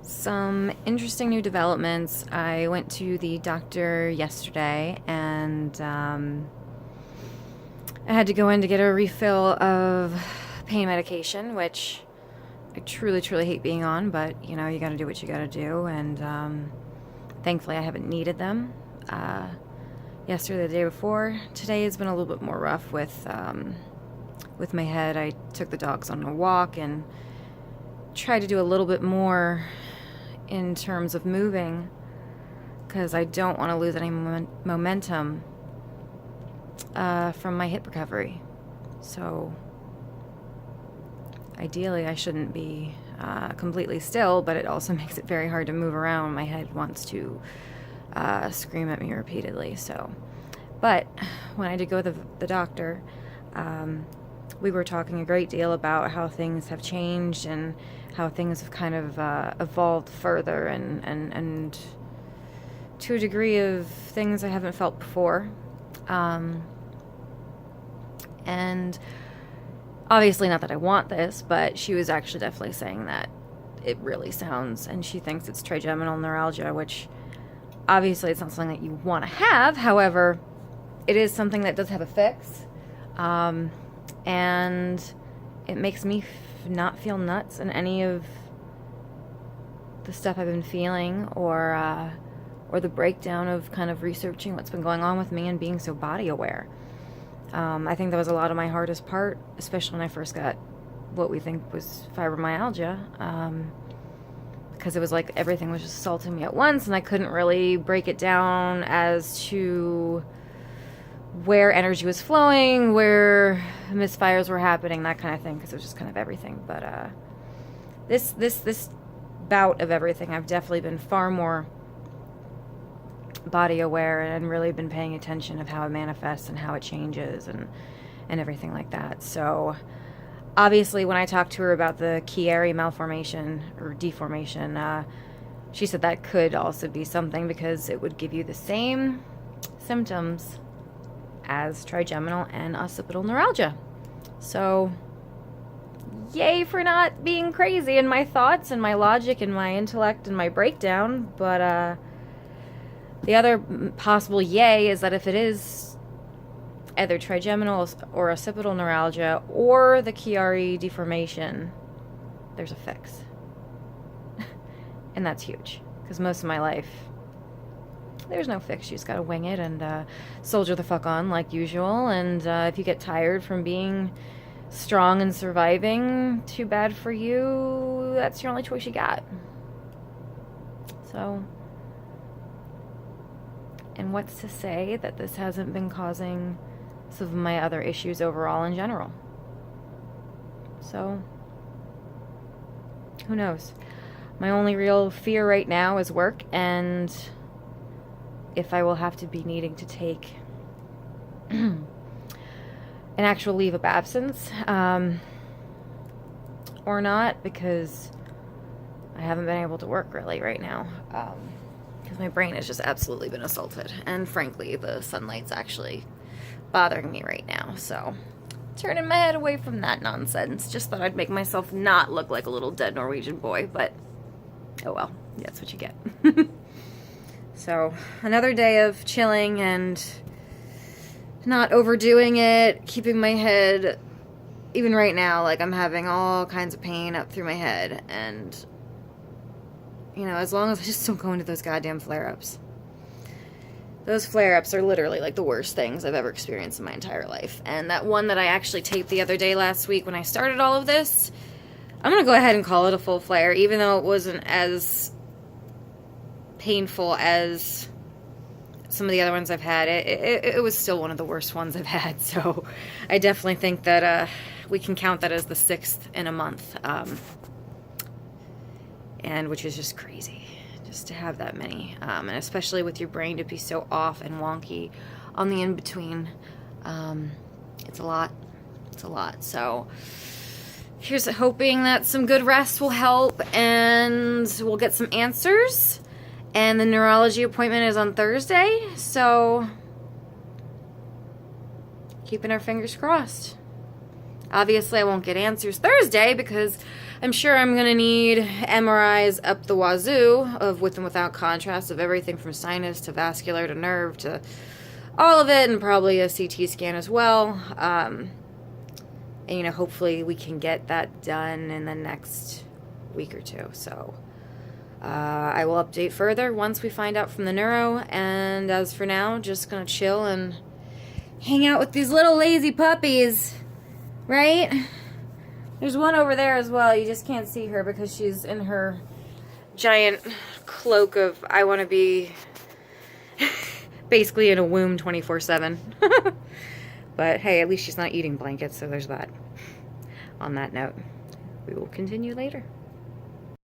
Some interesting new developments. I went to the doctor yesterday and I had to go in to get a refill of pain medication, which I truly, truly hate being on, but you know, you gotta do what you gotta do, and thankfully I haven't needed them. Yesterday, the day before, today has been a little bit more rough with my head. I took the dogs on a walk and tried to do a little bit more in terms of moving because I don't want to lose any momentum from my hip recovery. So ideally I shouldn't be completely still, but it also makes it very hard to move around. My head wants to scream at me repeatedly. But when I did go to the doctor, we were talking a great deal about how things have changed and how things have kind of evolved further and to a degree of things I haven't felt before. And obviously not that I want this, but she was actually definitely saying that it really sounds, and she thinks it's trigeminal neuralgia, which obviously it's not something that you want to have. However, it is something that does have a fix. And it makes me not feel nuts in any of the stuff I've been feeling, or the breakdown of kind of researching what's been going on with me and being so body aware. I think that was a lot of my hardest part, especially when I first got what we think was fibromyalgia, because it was like everything was just assaulting me at once, and I couldn't really break it down as to where energy was flowing, where misfires were happening, that kind of thing, because it was just kind of everything. But this bout of everything, I've definitely been far more body aware and really been paying attention of how it manifests and how it changes and everything like that. So obviously when I talked to her about the Chiari malformation or deformation, she said that could also be something because it would give you the same symptoms as trigeminal and occipital neuralgia. So yay for not being crazy in my thoughts and my logic and my intellect and my breakdown. But the other possible yay is that if it is either trigeminal or occipital neuralgia or the Chiari deformation, there's a fix. And that's huge, because most of my life there's no fix. You just gotta wing it and soldier the fuck on like usual. And if you get tired from being strong and surviving, too bad for you. That's your only choice you got. So, and what's to say that this hasn't been causing some of my other issues overall in general? So, who knows? My only real fear right now is work, and if I will have to be needing to take an actual leave of absence, or not, because I haven't been able to work really right now, because my brain has just absolutely been assaulted, and frankly, the sunlight's actually bothering me right now, so turning my head away from that nonsense. Just thought I'd make myself not look like a little dead Norwegian boy, but oh well, that's what you get. So, another day of chilling and not overdoing it, keeping my head, even right now, like I'm having all kinds of pain up through my head, and, you know, as long as I just don't go into those goddamn flare-ups. Those flare-ups are literally like the worst things I've ever experienced in my entire life. And that one that I actually taped the other day last week when I started all of this, I'm going to go ahead and call it a full flare, even though it wasn't as painful as some of the other ones I've had. It was still one of the worst ones I've had, so I definitely think that we can count that as the 6th in a month, and which is just crazy, just to have that many, and especially with your brain to be so off and wonky on the in-between. It's a lot. So here's hoping that some good rest will help and we'll get some answers. And the neurology appointment is on Thursday, so keeping our fingers crossed. Obviously, I won't get answers Thursday because I'm sure I'm going to need MRIs up the wazoo of with and without contrast of everything from sinus to vascular to nerve to all of it, and probably a CT scan as well. And, you know, hopefully we can get that done in the next week or two. So I will update further once we find out from the neuro. And as for now, just going to chill and hang out with these little lazy puppies, right? There's one over there as well. You just can't see her because she's in her giant cloak of I want to be basically in a womb 24/7. But hey, at least she's not eating blankets, so there's that. On that note, we will continue later.